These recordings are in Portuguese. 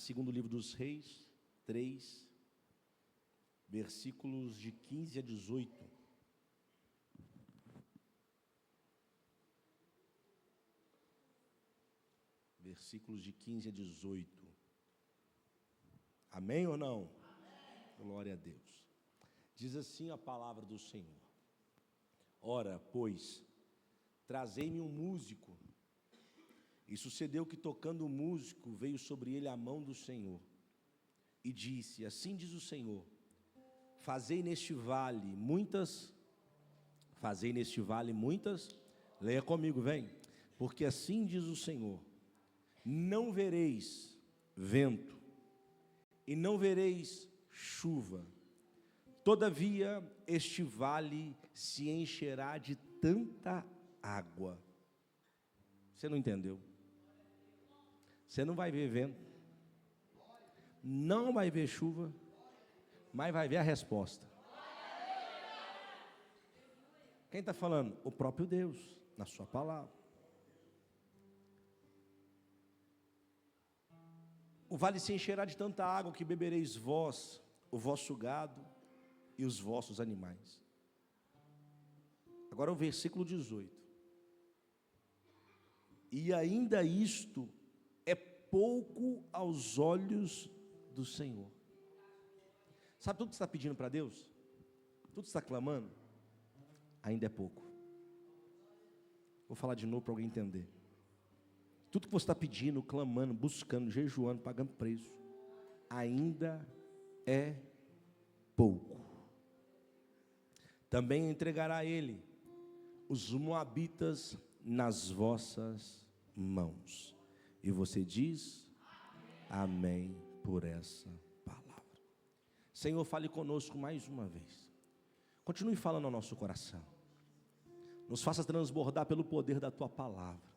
segundo livro dos Reis, 3, versículos de 15 a 18. Versículos de 15 a 18. Amém ou não? Amém. Glória a Deus. Diz assim a palavra do Senhor: ora, pois, trazei-me um músico. E sucedeu que, tocando o músico, veio sobre ele a mão do Senhor, e disse: assim diz o Senhor, fazei neste vale muitas, leia comigo, vem, porque assim diz o Senhor, não vereis vento, e não vereis chuva, todavia este vale se encherá de tanta água. Você não entendeu? Você não vai ver vento, não vai ver chuva, mas vai ver a resposta. Quem está falando? O próprio Deus, na sua palavra. O vale se encherá de tanta água que bebereis vós, o vosso gado e os vossos animais. Agora o versículo 18. E ainda isto é pouco aos olhos do Senhor. Sabe tudo que você está pedindo para Deus? Tudo que você está clamando? Ainda é pouco. Vou falar de novo para alguém entender. Tudo que você está pedindo, clamando, buscando, jejuando, pagando preço, ainda é pouco. Também entregará ele os moabitas nas vossas mãos. E você diz amém por essa palavra. Senhor, fale conosco mais uma vez. Continue falando ao nosso coração. Nos faça transbordar pelo poder da tua palavra.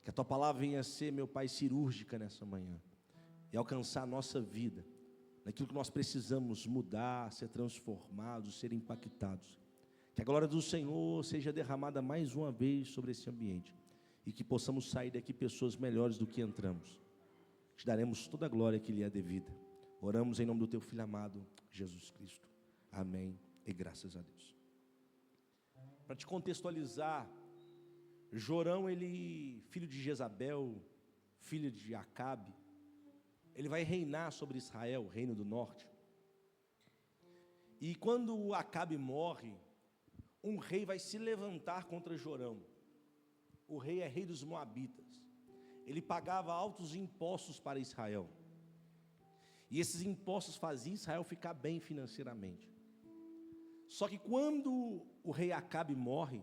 Que a tua palavra venha a ser, meu Pai, cirúrgica nessa manhã e alcançar a nossa vida naquilo que nós precisamos mudar, ser transformados, ser impactados. Que a glória do Senhor seja derramada mais uma vez sobre esse ambiente e que possamos sair daqui pessoas melhores do que entramos. Te daremos toda a glória que lhe é devida. Oramos em nome do teu Filho amado, Jesus Cristo. Amém e graças a Deus. Para te contextualizar, Jorão, ele, filho de Jezabel, filho de Acabe, ele vai reinar sobre Israel, o reino do norte. E quando Acabe morre, um rei vai se levantar contra Jorão. O rei é rei dos Moabitas. Ele pagava altos impostos para Israel. E esses impostos faziam Israel ficar bem financeiramente. Só que quando o rei Acabe morre,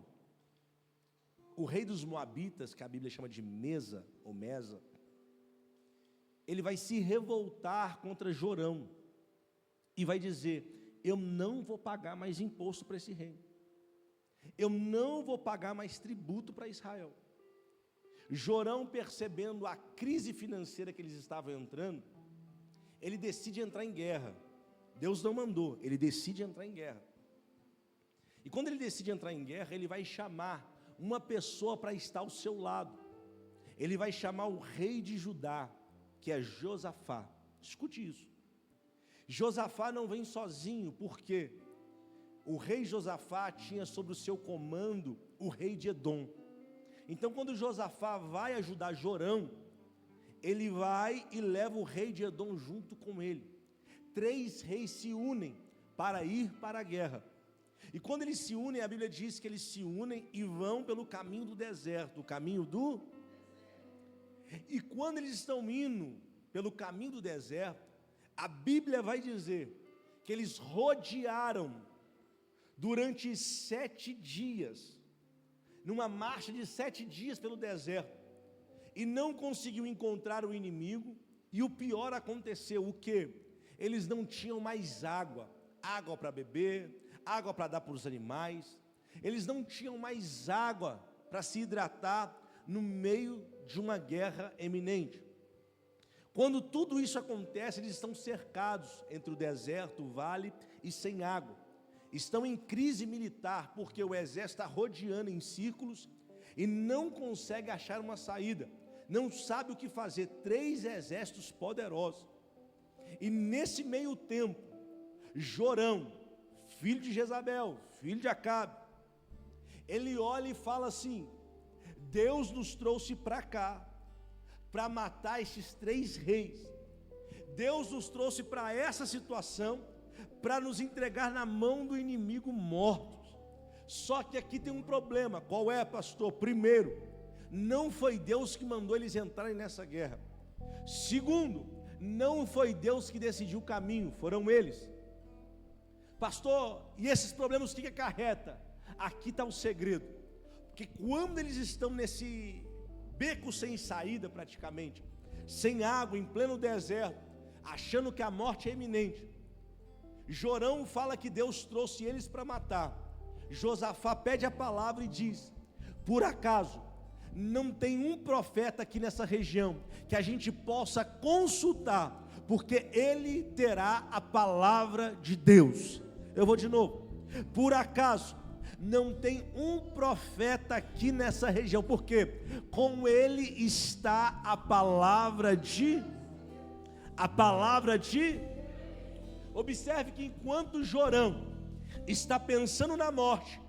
o rei dos Moabitas, que a Bíblia chama de Mesa, ou Mesa, ele vai se revoltar contra Jorão e vai dizer: eu não vou pagar mais imposto para esse rei, eu não vou pagar mais tributo para Israel. Jorão, percebendo a crise financeira que eles estavam entrando, ele decide entrar em guerra. Deus não mandou, ele decide entrar em guerra. E quando ele decide entrar em guerra, ele vai chamar uma pessoa para estar ao seu lado. Ele vai chamar o rei de Judá, que é Josafá. Escute isso. Josafá não vem sozinho, porque o rei Josafá tinha sob o seu comando o rei de Edom. Então, quando Josafá vai ajudar Jorão, ele vai e leva o rei de Edom junto com ele. 3 reis se unem para ir para a guerra. E quando eles se unem, a Bíblia diz que eles se unem e vão pelo caminho do deserto, o caminho do... E quando eles estão indo pelo caminho do deserto, a Bíblia vai dizer que eles rodearam durante 7 dias, numa marcha de 7 dias pelo deserto, e não conseguiu encontrar o inimigo. E o pior aconteceu, o quê? Eles não tinham mais água para beber, água para dar para os animais. Eles não tinham mais água para se hidratar no meio de uma guerra eminente. Quando tudo isso acontece, eles estão cercados entre o deserto, o vale e sem água. Estão em crise militar, porque o exército está rodeando em círculos e não consegue achar uma saída. não sabe o que fazer, 3 exércitos poderosos. E nesse meio tempo, Jorão, filho de Jezabel, filho de Acabe, ele olha e fala assim: Deus nos trouxe para cá, para matar esses 3 reis. Deus nos trouxe para essa situação, para nos entregar na mão do inimigo mortos. Só que aqui tem um problema. Qual é, pastor? Primeiro, não foi Deus que mandou eles entrarem nessa guerra. Segundo, não foi Deus que decidiu o caminho, foram eles. Pastor, e esses problemas o que acarreta? Aqui está o segredo. Porque quando eles estão nesse beco sem saída praticamente, sem água, em pleno deserto, achando que a morte é iminente, Jorão fala que Deus trouxe eles para matar. Josafá pede a palavra e diz: por acaso não tem um profeta aqui nessa região que a gente possa consultar, porque ele terá a palavra de Deus. Eu vou de novo. Por acaso não tem um profeta aqui nessa região, porque com ele está a palavra de Observe que enquanto Jorão está pensando na morte,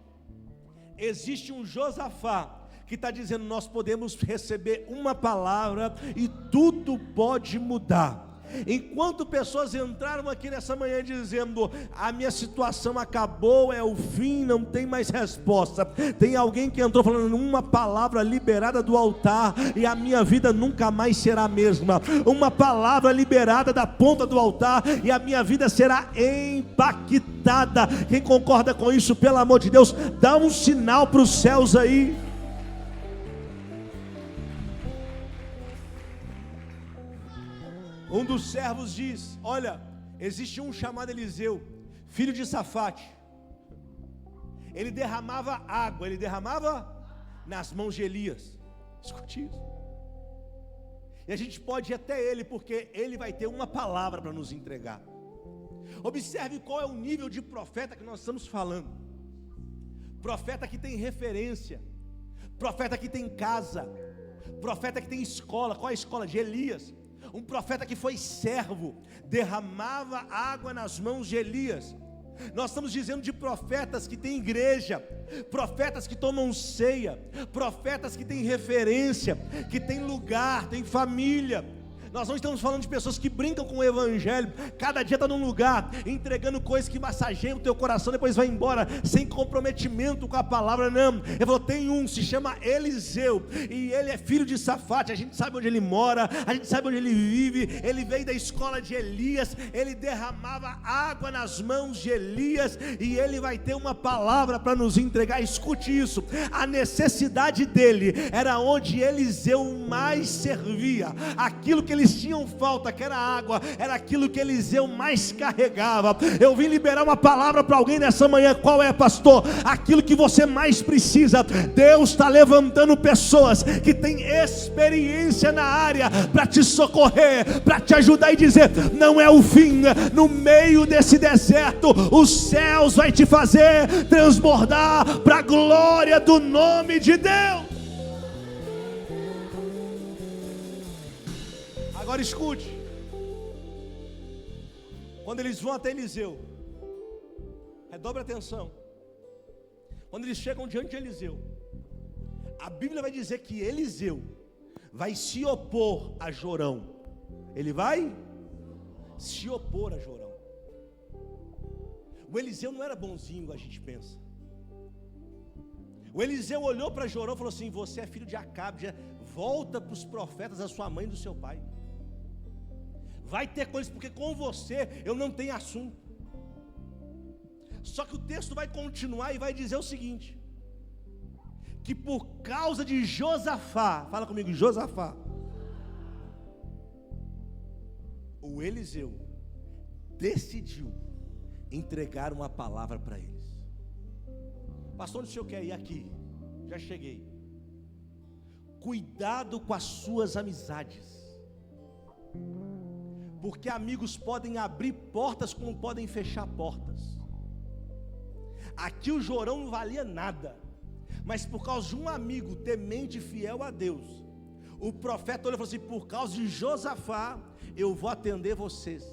existe um Josafá que está dizendo: nós podemos receber uma palavra e tudo pode mudar. Enquanto pessoas entraram aqui nessa manhã dizendo: a minha situação acabou, é o fim, não tem mais resposta, tem alguém que entrou falando uma palavra liberada do altar e a minha vida nunca mais será a mesma. Uma palavra liberada da ponta do altar e a minha vida será impactada. Quem concorda com isso, pelo amor de Deus, dá um sinal para os céus aí. Um dos servos diz: olha, existe um chamado Eliseu, filho de Safate. Ele derramava água, ele derramava nas mãos de Elias. Escute isso. E a gente pode ir até ele, porque ele vai ter uma palavra para nos entregar. Observe qual é o nível de profeta que nós estamos falando. Profeta que tem referência, profeta que tem casa, profeta que tem escola. Qual é a escola? De Elias. Um profeta que foi servo, derramava água nas mãos de Elias. Nós estamos dizendo de profetas que têm igreja, profetas que tomam ceia, profetas que têm referência, que têm lugar, têm família. Nós não estamos falando de pessoas que brincam com o evangelho, cada dia está num lugar, entregando coisas que massageiam o teu coração, depois vai embora, sem comprometimento com a palavra. Não, ele falou: tem um, se chama Eliseu, e ele é filho de Safate, a gente sabe onde ele mora, a gente sabe onde ele vive, ele veio da escola de Elias, ele derramava água nas mãos de Elias, e ele vai ter uma palavra para nos entregar. Escute isso, a necessidade dele era onde Eliseu mais servia, aquilo que eles tinham falta, que era água, era aquilo que Eliseu mais carregava. Eu vim liberar uma palavra para alguém nessa manhã. Qual é, pastor? Aquilo que você mais precisa. Deus está levantando pessoas que têm experiência na área para te socorrer, para te ajudar e dizer: não é o fim, no meio desse deserto os céus vai te fazer transbordar para a glória do nome de Deus. Agora escute, quando eles vão até Eliseu, redobre a atenção, quando eles chegam diante de Eliseu, a Bíblia vai dizer que Eliseu vai se opor a Jorão. Ele vai se opor a Jorão. O Eliseu não era bonzinho igual a gente pensa. O Eliseu olhou para Jorão e falou assim: você é filho de Acabe, volta para os profetas da sua mãe e do seu pai. Vai ter coisas, porque com você eu não tenho assunto. Só que o texto vai continuar e vai dizer o seguinte: que por causa de Josafá, fala comigo, Josafá, o Eliseu decidiu entregar uma palavra para eles. Pastor, onde o senhor quer ir? Aqui, já cheguei. Cuidado com as suas amizades, porque amigos podem abrir portas como podem fechar portas. Aqui o Jorão não valia nada, mas por causa de um amigo temente e fiel a Deus, O profeta olhou e falou assim: por causa de Josafá, eu vou atender vocês.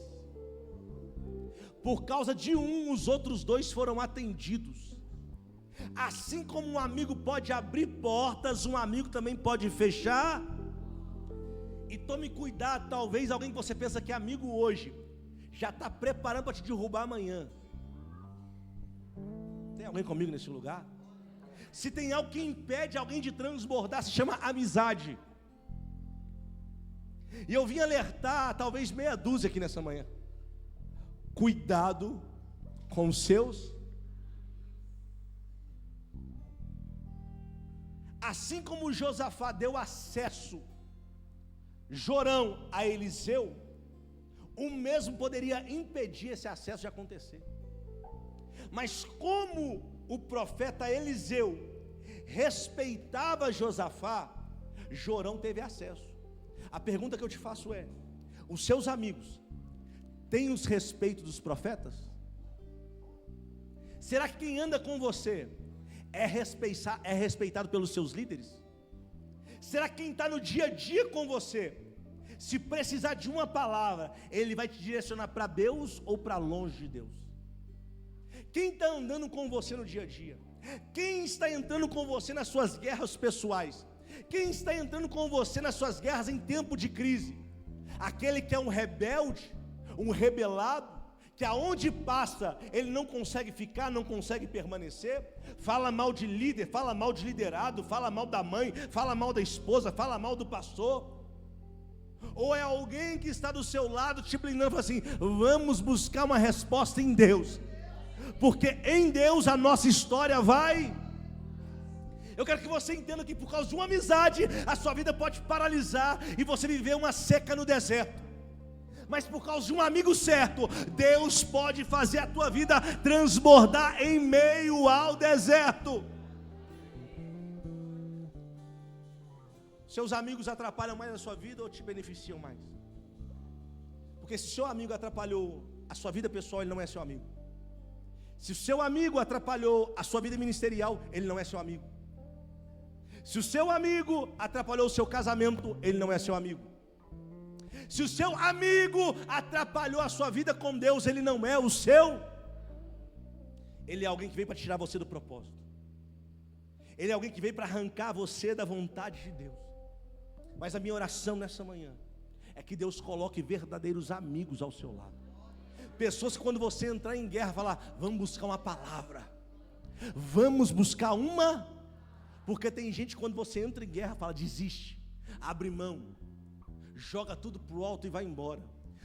Por causa de um, os outros dois foram atendidos. Assim como um amigo pode abrir portas, um amigo também pode fechar. E tome cuidado, talvez alguém que você pensa que é amigo hoje, já está preparando para te derrubar amanhã. Tem alguém comigo nesse lugar? Se tem algo que impede alguém de transbordar, se chama amizade. E eu vim alertar, talvez meia dúzia aqui nessa manhã. Cuidado com os seus. Assim como Josafá deu acesso, Jorão, a Eliseu, o mesmo poderia impedir esse acesso de acontecer. Mas como o profeta Eliseu respeitava Josafá, Jorão teve acesso. A pergunta que eu te faço é: os seus amigos têm os respeitos dos profetas? Será que quem anda com você é respeitado pelos seus líderes? Será que quem está no dia a dia com você, se precisar de uma palavra, ele vai te direcionar para Deus ou para longe de Deus? Quem está andando com você no dia a dia? Quem está entrando com você nas suas guerras pessoais? Quem está entrando com você nas suas guerras em tempo de crise? Aquele que é um rebelde, um rebelado, que aonde passa, ele não consegue ficar, não consegue permanecer, fala mal de líder, fala mal de liderado, fala mal da mãe, fala mal da esposa, fala mal do pastor? Ou é alguém que está do seu lado te blindando, fala assim: vamos buscar uma resposta em Deus, porque em Deus a nossa história vai. Eu quero que você entenda que por causa de uma amizade, a sua vida pode paralisar e você viver uma seca no deserto. Mas por causa de um amigo certo, Deus pode fazer a tua vida transbordar em meio ao deserto. Seus amigos atrapalham mais a sua vida ou te beneficiam mais? Porque se seu amigo atrapalhou a sua vida pessoal, ele não é seu amigo. Se o seu amigo atrapalhou a sua vida ministerial, ele não é seu amigo. Se o seu amigo atrapalhou o seu casamento, ele não é seu amigo. Se o seu amigo atrapalhou a sua vida com Deus, ele não é o seu. Ele é alguém que veio para tirar você do propósito. Ele é alguém que veio para arrancar você da vontade de Deus. Mas a minha oração nessa manhã é que Deus coloque verdadeiros amigos ao seu lado. Pessoas que quando você entrar em guerra, falar: vamos buscar uma palavra, vamos buscar uma. Porque tem gente que quando você entra em guerra fala: desiste, abre mão, joga tudo para o alto e vai embora.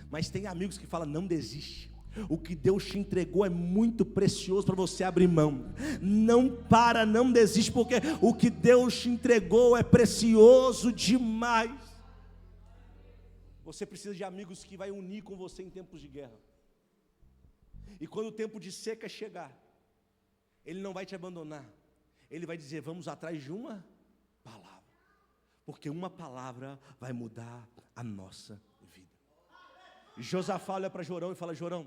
Mas tem amigos que falam: não desiste, o que Deus te entregou é muito precioso para você abrir mão. Não para, não desiste, porque o que Deus te entregou é precioso demais. Você precisa de amigos que vai unir com você em tempos de guerra. E quando o tempo de seca chegar, Ele não vai te abandonar. Ele vai dizer: vamos atrás de uma palavra, porque uma palavra vai mudar a nossa vida. Josafá olha para Jorão e fala: Jorão,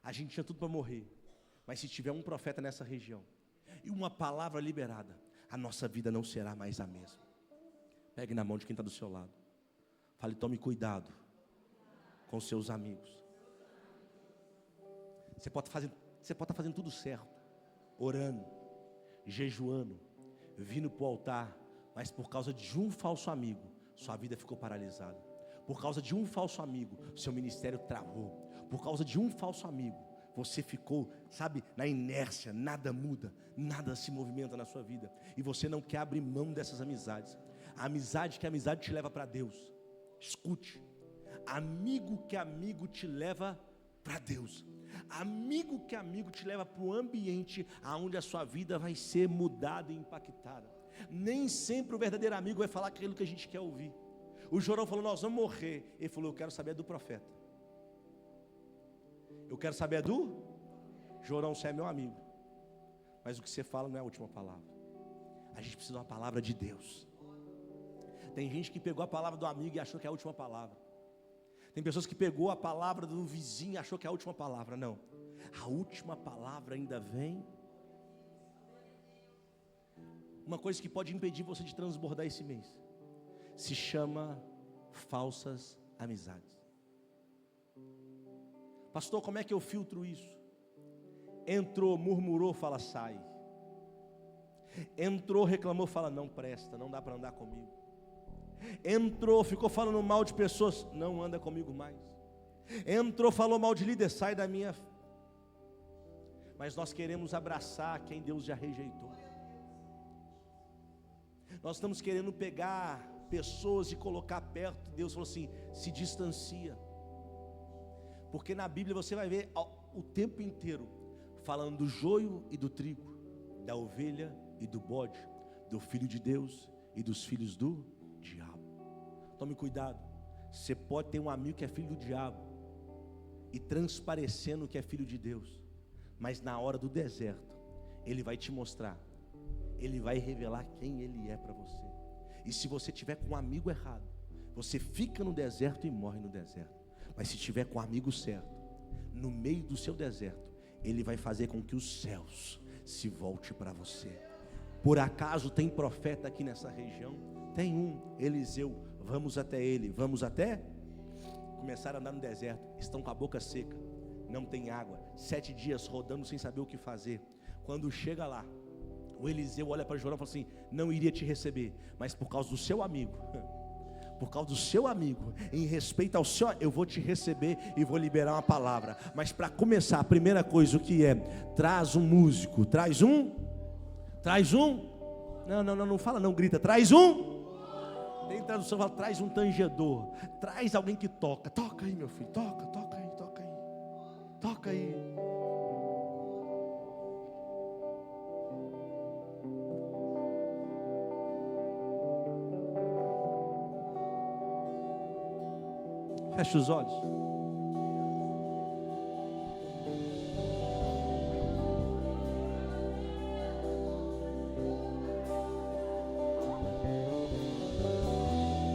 a gente tinha tudo para morrer, mas se tiver um profeta nessa região e uma palavra liberada, a nossa vida não será mais a mesma. Pegue na mão de quem está do seu lado, fale: tome cuidado com seus amigos. Você pode estar fazendo tudo certo, orando, jejuando, vindo para o altar, mas por causa de um falso amigo, sua vida ficou paralisada. Por causa de um falso amigo, seu ministério travou. Por causa de um falso amigo, você ficou, na inércia, nada muda, nada se movimenta na sua vida. E você não quer abrir mão dessas amizades. A amizade te leva para Deus. Escute, amigo que amigo te leva para Deus. Amigo que amigo te leva para o ambiente onde a sua vida vai ser mudada e impactada. Nem sempre o verdadeiro amigo vai falar aquilo que a gente quer ouvir. O Jorão falou: nós vamos morrer. Ele falou: eu quero saber do profeta. Eu quero saber do Jorão, você é meu amigo, mas o que você fala não é a última palavra. A gente precisa de uma palavra de Deus. Tem gente que pegou a palavra do amigo e achou que é a última palavra. Tem pessoas que pegou a palavra do vizinho e achou que é a última palavra. Não, a última palavra ainda vem. Uma coisa que pode impedir você de transbordar esse mês: se chama falsas amizades. Pastor, como é que eu filtro isso? Entrou, murmurou, fala sai. Entrou, reclamou, fala não presta, não dá para andar comigo. Entrou, ficou falando mal de pessoas, não anda comigo mais. Entrou, falou mal de líder, sai da minha. Mas nós queremos abraçar quem Deus já rejeitou. Nós estamos querendo pegar pessoas e colocar perto. Deus falou assim, se distancia. Porque na Bíblia você vai ver o tempo inteiro falando do joio e do trigo, da ovelha e do bode, do filho de Deus e dos filhos do diabo. Tome cuidado. Você pode ter um amigo que é filho do diabo e transparecendo que é filho de Deus, mas na hora do deserto ele vai te mostrar, ele vai revelar quem ele é para você. E se você tiver com um amigo errado, você fica no deserto e morre no deserto. Mas se tiver com o amigo certo, no meio do seu deserto, ele vai fazer com que os céus se volte para você. Por acaso tem profeta aqui nessa região? Tem um, Eliseu. Vamos até ele. Vamos até? Começaram a andar no deserto. Estão com a boca seca, não tem água, 7 dias rodando sem saber o que fazer. Quando chega lá, o Eliseu olha para Jorão e fala assim, não iria te receber, mas por causa do seu amigo, por causa do seu amigo, em respeito ao seu, eu vou te receber e vou liberar uma palavra. Mas para começar, a primeira coisa, o que é? Traz um músico, traz um, não fala não, grita, traz um. Tem tradução, fala, traz um tangedor, traz alguém que toca aí meu filho, toca aí. Feche os olhos.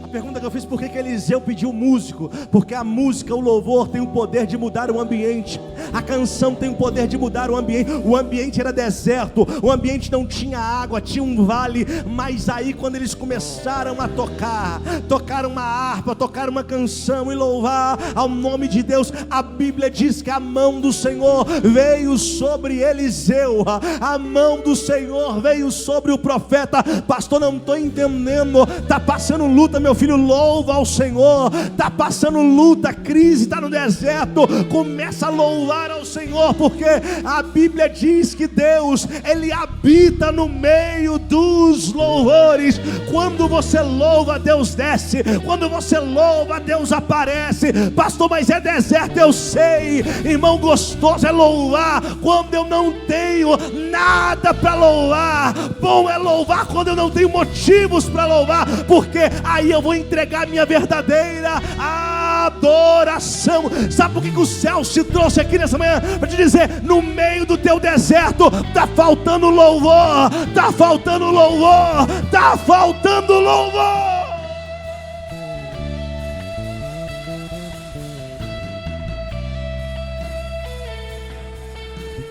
A pergunta que eu fiz, por que Eliseu pediu músico? Porque a música, o louvor tem o poder de mudar o ambiente. A canção tem o poder de mudar o ambiente. O ambiente era deserto, o ambiente não tinha água, tinha um vale. Mas aí quando eles começaram a tocar uma harpa, tocar uma canção e louvar ao nome de Deus, a Bíblia diz que a mão do Senhor veio sobre Eliseu, a mão do Senhor veio sobre o profeta. Pastor, não estou entendendo, está passando luta, meu filho, louva ao Senhor. Está passando luta, crise, está no deserto, começa a louvar ao Senhor, porque a Bíblia diz que Deus, Ele habita no meio dos louvores. Quando você louva, Deus desce. Quando você louva, Deus aparece. Pastor, mas é deserto, eu sei. Irmão, gostoso é louvar quando eu não tenho nada para louvar. Bom é louvar quando eu não tenho motivos para louvar, porque aí eu vou entregar minha verdadeira adoração. Sabe por que o céu se trouxe aqui nessa manhã? Para te dizer, no meio do teu deserto está faltando louvor, está faltando louvor, está faltando louvor.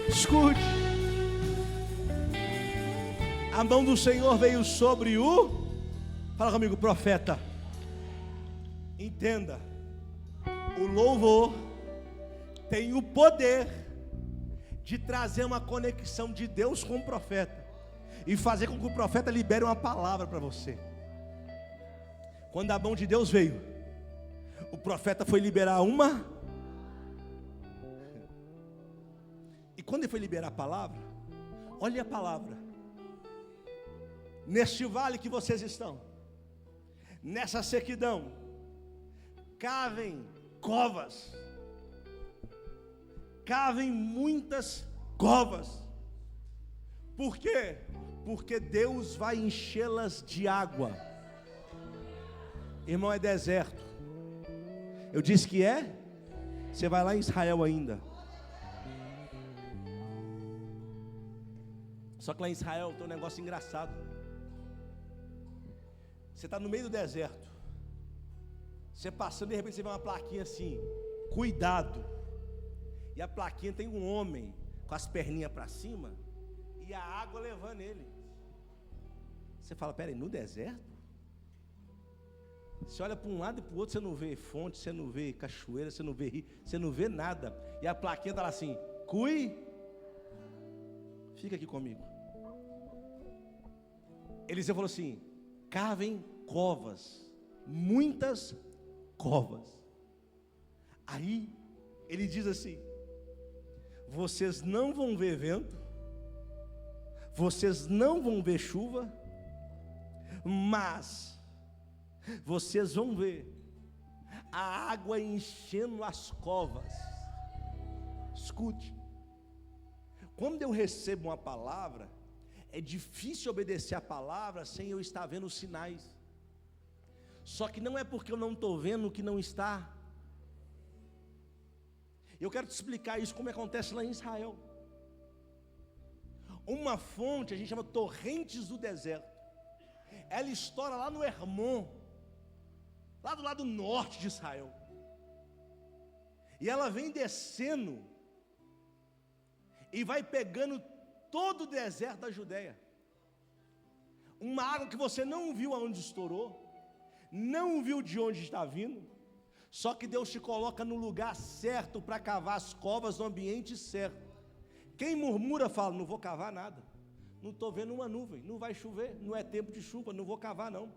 Escute, a mão do Senhor veio sobre o, fala comigo, profeta. Entenda, o louvor tem o poder de trazer uma conexão de Deus com o profeta e fazer com que o profeta libere uma palavra para você. Quando a mão de Deus veio, o profeta foi liberar uma, e quando ele foi liberar a palavra, olha a palavra: neste vale que vocês estão, nessa sequidão, cavem covas, cavem muitas covas. Por quê? Porque Deus vai enchê-las de água. Irmão, é deserto. Eu disse que é. Você vai lá em Israel ainda. Só que lá em Israel tem um negócio engraçado. Você está no meio do deserto, você passando, de repente você vê uma plaquinha assim: cuidado. E a plaquinha tem um homem com as perninhas para cima e a água levando ele. Você fala, peraí, no deserto? Você olha para um lado e para o outro, você não vê fonte, você não vê cachoeira, você não vê rio, você não vê nada. E a plaquinha está lá assim: fica aqui comigo. Eliseu falou assim: cavem covas, muitas covas. Aí ele diz assim: vocês não vão ver vento, vocês não vão ver chuva, mas vocês vão ver a água enchendo as covas. Escute, quando eu recebo uma palavra, é difícil obedecer a palavra sem eu estar vendo os sinais. Só que não é porque eu não estou vendo o que não está. Eu quero te explicar isso, como acontece lá em Israel. Uma fonte, a gente chama torrentes do deserto. Ela estoura lá no Hermon, lá do lado norte de Israel. E ela vem descendo e vai pegando todo o deserto da Judéia. Uma água que você não viu aonde estourou, não viu de onde está vindo. Só que Deus te coloca no lugar certo para cavar as covas no ambiente certo. Quem murmura fala: não vou cavar nada, não estou vendo uma nuvem, não vai chover, não é tempo de chuva, não vou cavar não.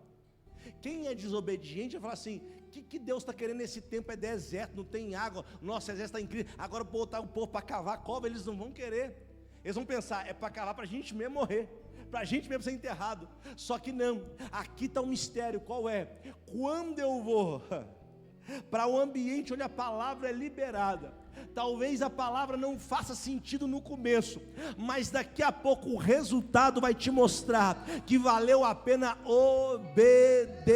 Quem é desobediente vai falar assim: que Deus está querendo nesse tempo? É deserto, não tem água, nosso exército está incrível, agora botar o povo para cavar a cova, eles não vão querer. Eles vão pensar: é para cavar para a gente mesmo morrer, para a gente mesmo ser enterrado. Só que não, aqui está um mistério. Qual é? Quando eu vou para o ambiente onde a palavra é liberada, talvez a palavra não faça sentido no começo, mas daqui a pouco o resultado vai te mostrar que valeu a pena obedecer.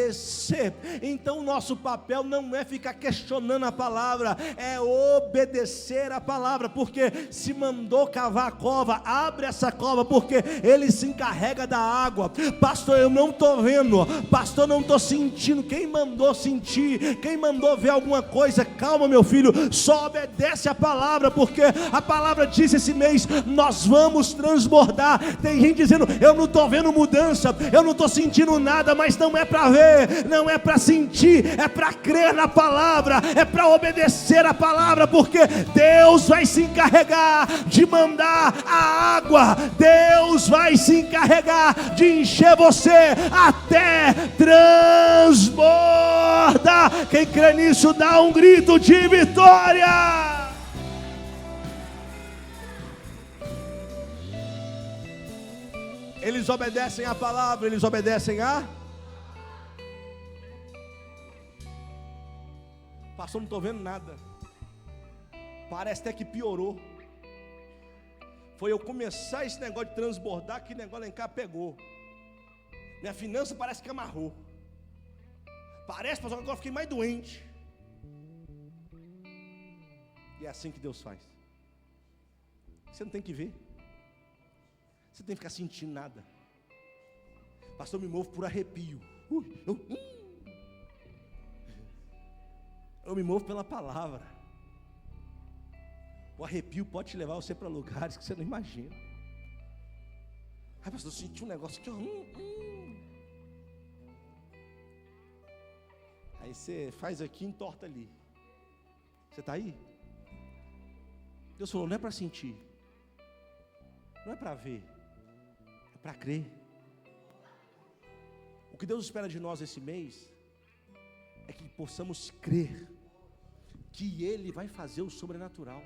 Então nosso papel não é ficar questionando a palavra, é obedecer a palavra. Porque se mandou cavar a cova, abre essa cova, porque ele se encarrega da água. Pastor, eu não estou vendo, pastor, não estou sentindo. Quem mandou sentir? Quem mandou ver alguma coisa? Calma, meu filho, só obedece a palavra, porque a palavra diz esse mês: nós vamos transbordar. Tem gente dizendo: eu não estou vendo mudança, eu não estou sentindo nada. Mas não é para ver, não é para sentir, é para crer na palavra, é para obedecer a palavra, porque Deus vai se encarregar de mandar a água, Deus vai se encarregar de encher você até transbordar. Quem crê nisso dá um grito de vitória. Eles obedecem a palavra, eles obedecem a... Pastor, não estou vendo nada, parece até que piorou. Foi eu começar esse negócio de transbordar, que negócio lá em cá pegou. Minha finança parece que amarrou. Parece, pastor, que agora eu fiquei mais doente. E é assim que Deus faz. Você não tem que ver, você tem que ficar sentindo nada. Pastor, me movo por arrepio. Eu me movo pela palavra. O arrepio pode te levar você para lugares que você não imagina. Ai, pastor, eu senti um negócio aqui. Aí você faz aqui e entorta ali. Você está aí? Deus falou: não é para sentir, não é para ver, é para crer. O que Deus espera de nós esse mês é que possamos crer que Ele vai fazer o sobrenatural.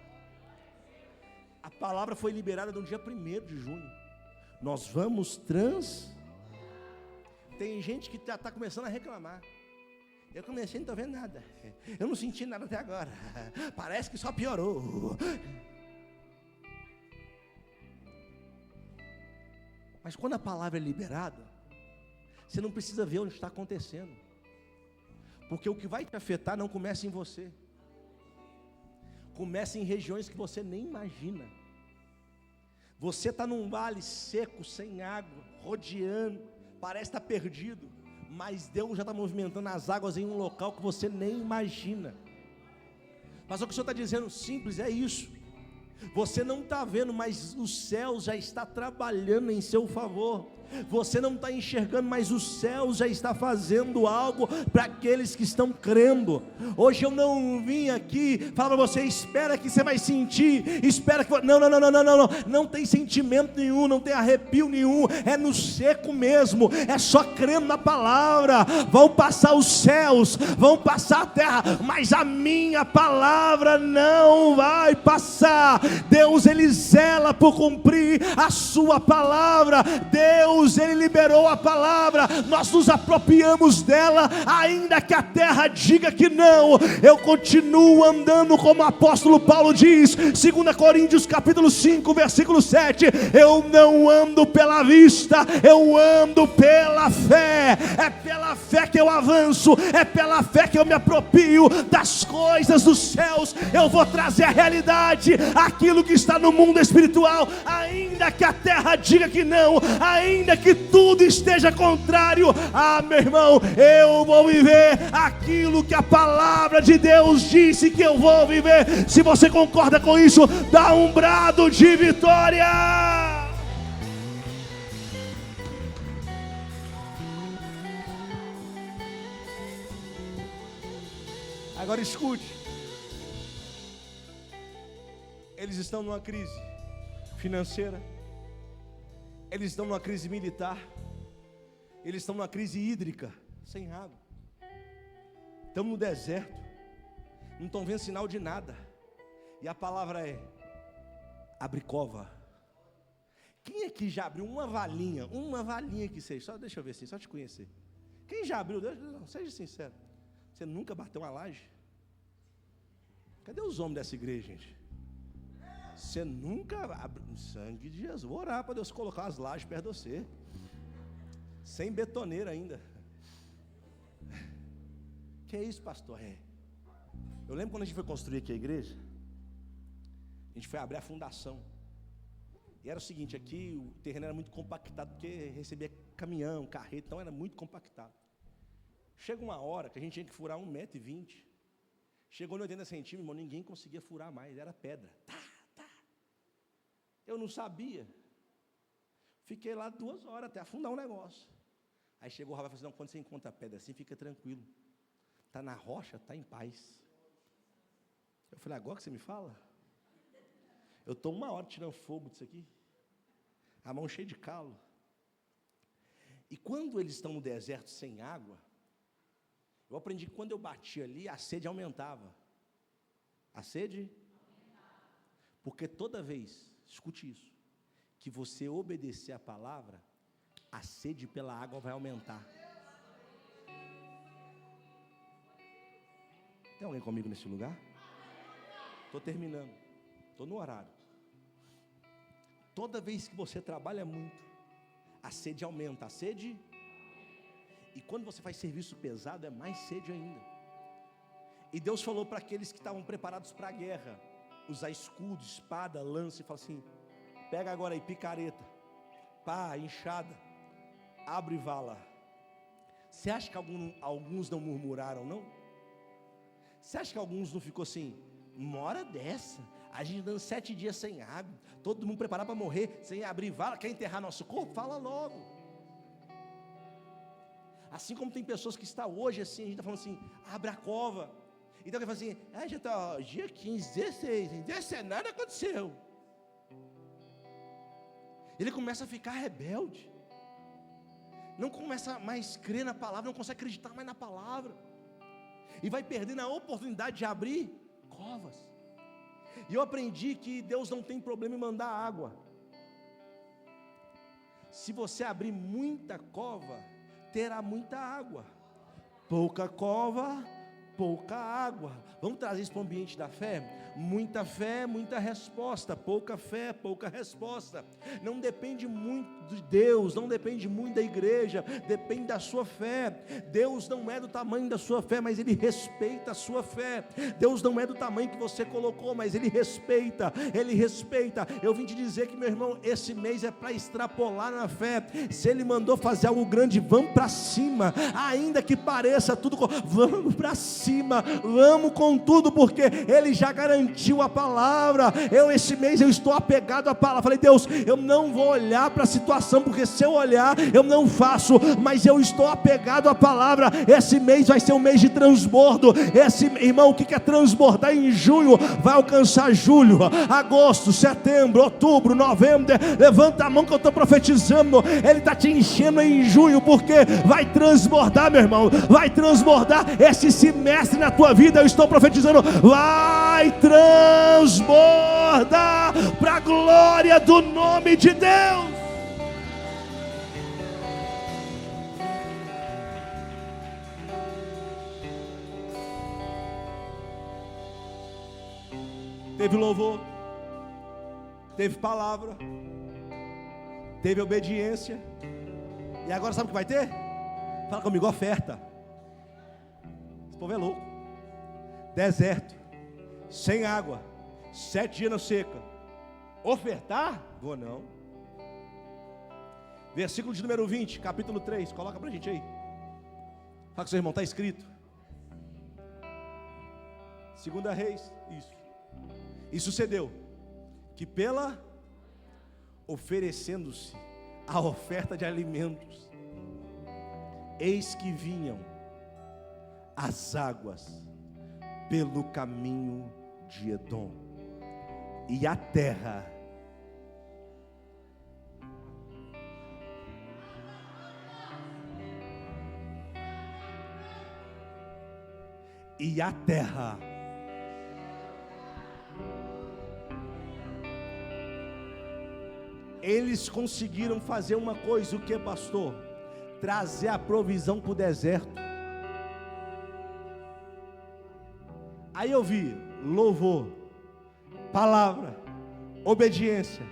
A palavra foi liberada no dia 1º de junho. Nós vamos Tem gente que está começando a reclamar. Eu comecei, não estou vendo nada, eu não senti nada até agora, parece que só piorou. Mas quando a palavra é liberada, você não precisa ver onde está acontecendo, porque o que vai te afetar não começa em você, começa em regiões que você nem imagina. Você está num vale seco, sem água, rodeando, parece estar perdido, mas Deus já está movimentando as águas em um local que você nem imagina. Mas o que o Senhor está dizendo simples é isso: você não está vendo, mas o céu já está trabalhando em seu favor. Você não está enxergando, mas o céu já está fazendo algo para aqueles que estão crendo. Hoje eu não vim aqui falar para você, espera que você vai sentir, espera que... Não tem sentimento nenhum, não tem arrepio nenhum, é no seco mesmo, é só crendo na palavra. Vão passar os céus, vão passar a terra, mas a minha palavra não vai passar. Deus, Ele zela por cumprir a sua palavra. Deus, Ele liberou a palavra, nós nos apropriamos dela, ainda que a terra diga que não. Eu continuo andando como o apóstolo Paulo diz, 2 Coríntios capítulo 5, versículo 7, eu não ando pela vista, eu ando pela fé. É pela fé que eu avanço, é pela fé que eu me aproprio das coisas dos céus. Eu vou trazer a realidade, aquilo que está no mundo espiritual, ainda que a terra diga que não, ainda que tudo esteja contrário. Meu irmão, eu vou viver aquilo que a palavra de Deus disse que eu vou viver. Se você concorda com isso, dá um brado de vitória. Agora escute, eles estão numa crise financeira, eles estão numa crise militar, eles estão numa crise hídrica, sem água, estão no deserto, não estão vendo sinal de nada, e a palavra é, abre cova. Quem aqui já abriu uma valinha que seja, só deixa eu ver assim, só te conhecer, quem já abriu, não, seja sincero, você nunca bateu uma laje? Cadê os homens dessa igreja, gente? Você nunca abre, sangue de Jesus, vou orar para Deus colocar as lajes perto de você, sem betoneira ainda. Que é isso, pastor? Eu lembro quando a gente foi construir aqui a igreja, a gente foi abrir a fundação, e era o seguinte, aqui o terreno era muito compactado, porque recebia caminhão, carreta, então era muito compactado. Chega uma hora que a gente tinha que furar 1,20 m, chegou em 80 centímetros, irmão, ninguém conseguia furar mais, era pedra. Eu não sabia, fiquei lá 2 horas até afundar um negócio. Aí chegou o rapaz e falou assim, não, quando você encontra a pedra assim, fica tranquilo, está na rocha, está em paz. Eu falei, agora que você me fala? Eu estou 1 hora tirando fogo disso aqui, a mão cheia de calo. E quando eles estão no deserto sem água, eu aprendi que quando eu batia ali, a sede aumentava. A sede? Porque toda vez, escute isso, que você obedecer a palavra, a sede pela água vai aumentar. Tem alguém comigo nesse lugar? Estou terminando, estou no horário. Toda vez que você trabalha muito, a sede aumenta, a sede... E quando você faz serviço pesado, é mais sede ainda. E Deus falou para aqueles que estavam preparados para a guerra, usar escudo, espada, lança, e fala assim, pega agora aí picareta, pá, enxada, abre vala. Você acha que alguns não murmuraram, não? Você acha que alguns não ficou assim, uma hora dessa, a gente dando 7 dias sem água, todo mundo preparado para morrer, sem abrir vala, quer enterrar nosso corpo? Fala logo. Assim como tem pessoas que estão hoje assim, a gente está falando assim, abre a cova. Então ele fala assim, já está dia 15, 16, 17, nada aconteceu. Ele começa a ficar rebelde, não começa mais a crer na palavra, não consegue acreditar mais na palavra, e vai perdendo a oportunidade de abrir covas. E eu aprendi que Deus não tem problema em mandar água. Se você abrir muita cova, terá muita água. Pouca cova, pouca água. Vamos trazer isso para o ambiente da fé? Muita resposta. Pouca fé, pouca resposta. Não depende muito de Deus, não depende muito da igreja, depende da sua fé. Deus não é do tamanho da sua fé, mas Ele respeita a sua fé. Deus não é do tamanho que você colocou, mas Ele respeita, Ele respeita. Eu vim te dizer que, meu irmão, esse mês é para extrapolar na fé. Se Ele mandou fazer algo grande, vamos para cima, ainda que pareça tudo, vamos para cima. cima, vamos com tudo, porque Ele já garantiu a palavra. Esse mês eu estou apegado à palavra. Falei, Deus, eu não vou olhar para a situação, porque se eu olhar, eu não faço, mas eu estou apegado à palavra. Esse mês vai ser um mês de transbordo. Irmão, o que é transbordar em junho? Vai alcançar julho, agosto, setembro, outubro, novembro. Levanta a mão que eu estou profetizando. Ele está te enchendo em junho, porque vai transbordar, meu irmão. Vai transbordar esse semestre na tua vida. Eu estou profetizando, vai transbordar para a glória do nome de Deus. Teve louvor, teve palavra, teve obediência, e agora sabe o que vai ter? Fala comigo, oferta. Esse povo é louco. Deserto, sem água, 7 dias na seca. Ofertar? Vou não. Versículo de número 20, capítulo 3, coloca pra gente aí. Fala com seu irmão, está escrito. 2 Reis, isso. E sucedeu que oferecendo-se a oferta de alimentos, eis que vinham as águas pelo caminho de Edom, e a terra eles conseguiram fazer uma coisa, o que, pastor? Trazer a provisão para o deserto. Aí eu vi louvor, palavra, obediência,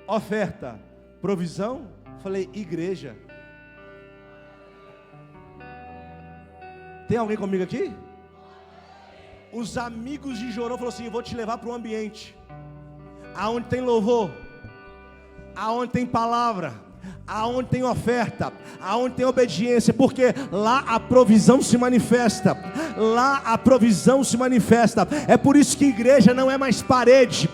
oferta, provisão. Falei, igreja. Tem alguém comigo aqui? Os amigos de Jorão falaram assim, eu vou te levar para um ambiente aonde tem louvor, aonde tem palavra, aonde tem oferta, aonde tem obediência, porque lá a provisão se manifesta. Lá a provisão se manifesta. É por isso que igreja não é mais parede.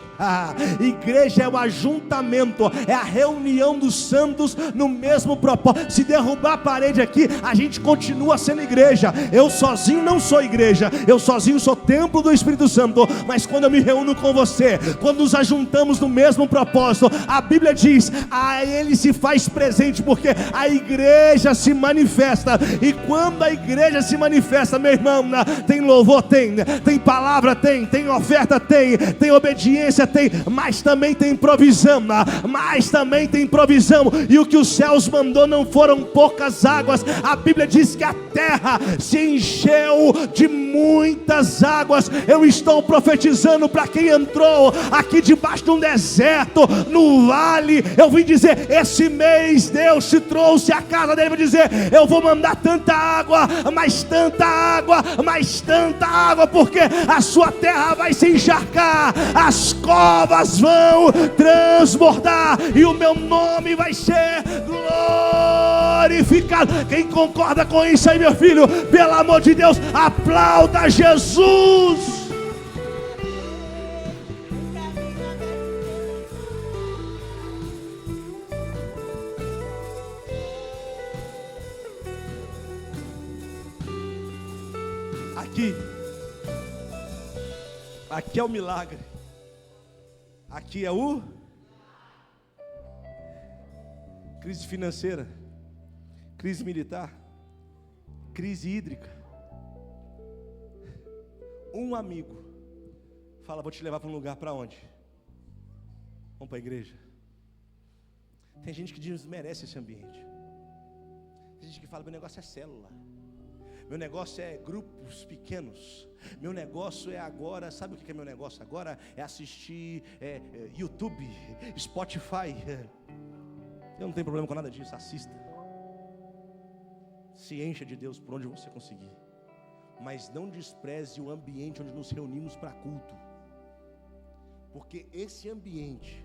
Igreja é o ajuntamento, é a reunião dos santos no mesmo propósito. Se derrubar a parede aqui, a gente continua sendo igreja. Eu sozinho não sou igreja, eu sozinho sou templo do Espírito Santo. Mas quando eu me reúno com você, quando nos ajuntamos no mesmo propósito, a Bíblia diz, Ele se faz presente, porque a igreja se manifesta. E quando a igreja se manifesta, meu irmão, tem louvor, tem palavra, tem oferta, tem obediência, mas também tem provisão, e o que os céus mandou não foram poucas águas. A Bíblia diz que a terra se encheu de muitas águas. Eu estou profetizando para quem entrou aqui debaixo de um deserto, no vale. Eu vim dizer, esse mês Deus te trouxe à casa dele para dizer, eu vou mandar tanta água, mais tanta água, mais tanta água, porque a sua terra vai se encharcar, as covas vão transbordar, e o meu nome vai ser glorificado. Quem concorda com isso aí, meu filho? Pelo amor de Deus, aplauda Jesus. Aqui é o milagre. Aqui é o crise financeira, crise militar, crise hídrica. Um amigo fala, vou te levar para um lugar, para onde? Vamos para a igreja. Tem gente que desmerece esse ambiente. Tem gente que fala, meu negócio é célula, meu negócio é grupos pequenos, meu negócio é agora, sabe o que é meu negócio agora? É assistir YouTube, Spotify. Eu não tenho problema com nada disso, assista. Se encha de Deus por onde você conseguir. Mas não despreze o ambiente onde nos reunimos para culto. Porque esse ambiente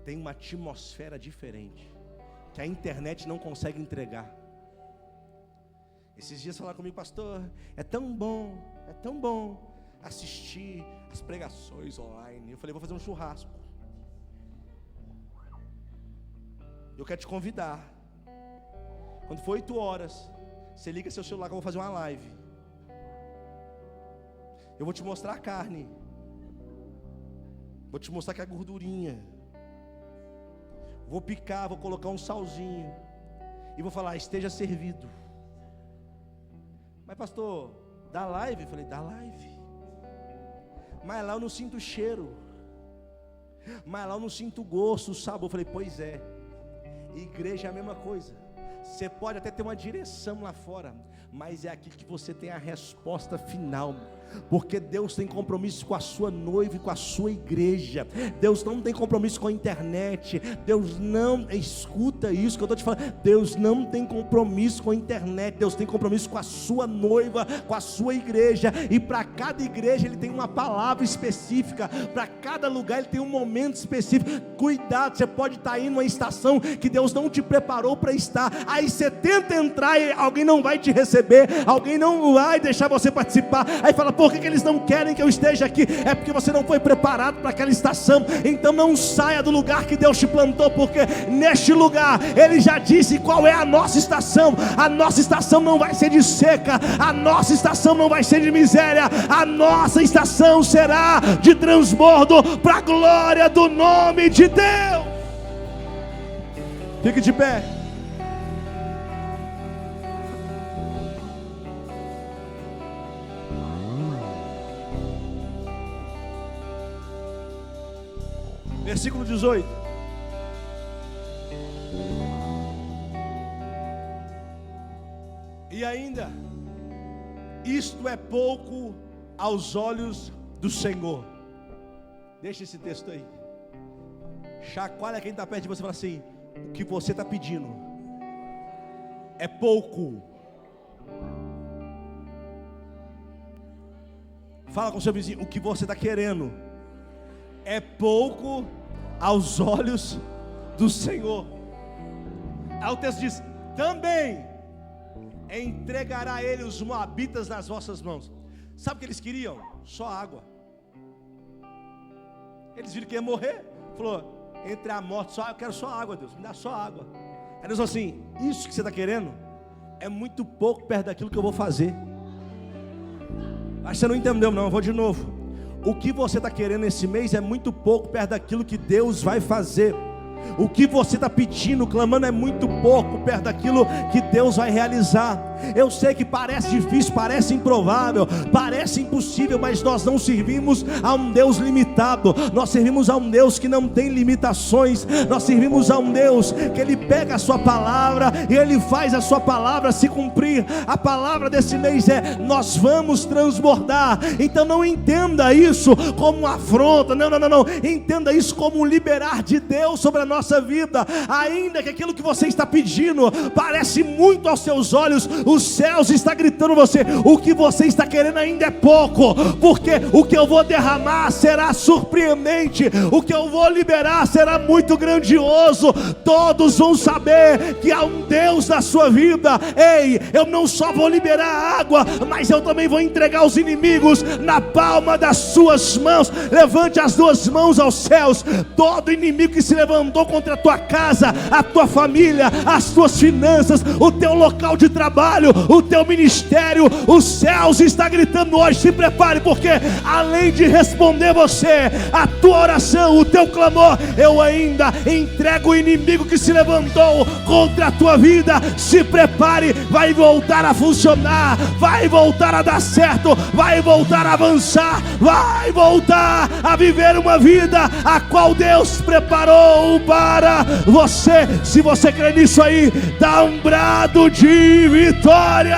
tem uma atmosfera diferente, que a internet não consegue entregar. Esses dias falaram comigo: pastor, é tão bom assistir as pregações online. Eu falei: vou fazer um churrasco. Eu quero te convidar. Quando for 8 horas, você liga seu celular que eu vou fazer uma live. Eu vou te mostrar a carne. Vou te mostrar que é a gordurinha. Vou picar, vou colocar um salzinho. E vou falar: esteja servido. Mas pastor, dá live? Eu falei: dá live. Mas lá eu não sinto o cheiro. Mas lá eu não sinto o gosto, o sabor. Eu falei: pois é. Igreja é a mesma coisa. Você pode até ter uma direção lá fora, mas é aqui que você tem a resposta final. Porque Deus tem compromisso com a sua noiva e com a sua igreja. Deus não tem compromisso com a internet. Deus não, escuta isso que eu estou te falando. Deus não tem compromisso com a internet. Deus tem compromisso com a sua noiva, com a sua igreja. E para cada igreja Ele tem uma palavra específica. Para cada lugar Ele tem um momento específico. Cuidado, você pode estar indo numa estação que Deus não te preparou para estar. Aí você tenta entrar e alguém não vai te receber, alguém não vai deixar você participar. Aí fala: por que eles não querem que eu esteja aqui? É porque você não foi preparado para aquela estação. Então não saia do lugar que Deus te plantou, porque neste lugar Ele já disse qual é a nossa estação. A nossa estação não vai ser de seca, a nossa estação não vai ser de miséria, a nossa estação será de transbordo para a glória do nome de Deus. Fique de pé. Versículo 18. E ainda, isto é pouco aos olhos do Senhor. Deixa esse texto aí. Chacoalha quem está perto de você e fala assim: o que você está pedindo é pouco. Fala com o seu vizinho: o que você está querendo é pouco aos olhos do Senhor. Aí o texto diz: também entregará Ele os moabitas nas vossas mãos. Sabe o que eles queriam? Só água. Eles viram que ia morrer. Falou: entre a morte, só, eu quero só água, Deus, me dá só água. Aí Deus falou assim: isso que você está querendo é muito pouco perto daquilo que eu vou fazer. Acho que você não entendeu não, eu vou de novo. O que você está querendo esse mês é muito pouco perto daquilo que Deus vai fazer. O que você está pedindo, clamando, é muito pouco perto daquilo que Deus vai realizar. Eu sei que parece difícil, parece improvável, parece impossível, mas nós não servimos a um Deus limitado. Nós servimos a um Deus que não tem limitações. Nós servimos a um Deus que Ele pega a sua palavra e Ele faz a sua palavra se cumprir. A palavra desse mês é: nós vamos transbordar. Então não entenda isso como uma afronta, não. Entenda isso como um liberar de Deus sobre a nossa vida. Ainda que aquilo que você está pedindo parece muito aos seus olhos, os céus está gritando você: o que você está querendo ainda é pouco, porque o que eu vou derramar será surpreendente, o que eu vou liberar será muito grandioso. Todos vão saber que há um Deus na sua vida. Ei, eu não só vou liberar água, mas eu também vou entregar os inimigos na palma das suas mãos. Levante as duas mãos aos céus. Todo inimigo que se levantou contra a tua casa, a tua família, as tuas finanças, o teu local de trabalho, o teu ministério, os céus está gritando hoje: se prepare, porque além de responder você, a tua oração, o teu clamor, eu ainda entrego o inimigo que se levantou contra a tua vida. Se prepare, vai voltar a funcionar, vai voltar a dar certo, vai voltar a avançar, vai voltar a viver uma vida a qual Deus preparou para você. Se você crê nisso aí, dá um brado de vitória.